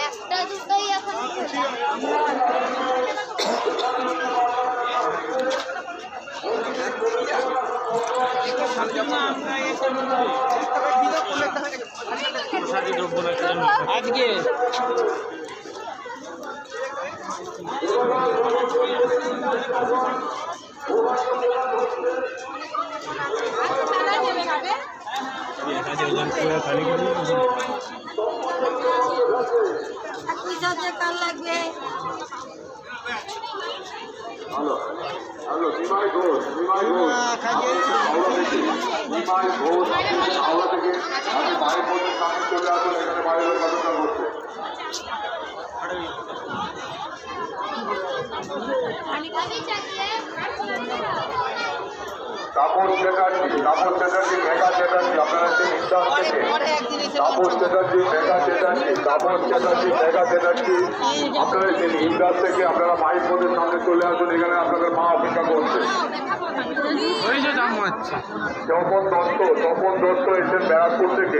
একটা দুটোই এখন আজকে কাল লাগবে। হ্যালো হ্যালো নিমাই ঘোষ নিমাই ঘোষ হাওড়া থেকে আমি মায়ের মধ্যে সামনে চলে আসুন এখানে মায়ের ঘটনা ঘটছে তাপস চ্যাটার্জি মেঘা চ্যাটার্জি আপনারা যে ইন্দাস থেকে তাপস চ্যাটার্জি মেঘা চ্যাটার্জি আপনারা যে ইন্দাস থেকে আপনারা মায়ের মধ্যে সামনে চলে আসুন এখানে আপনাদের মা অপেক্ষা করছে তপন দত্ত এসেছেন ব্যারাকপুর থেকে।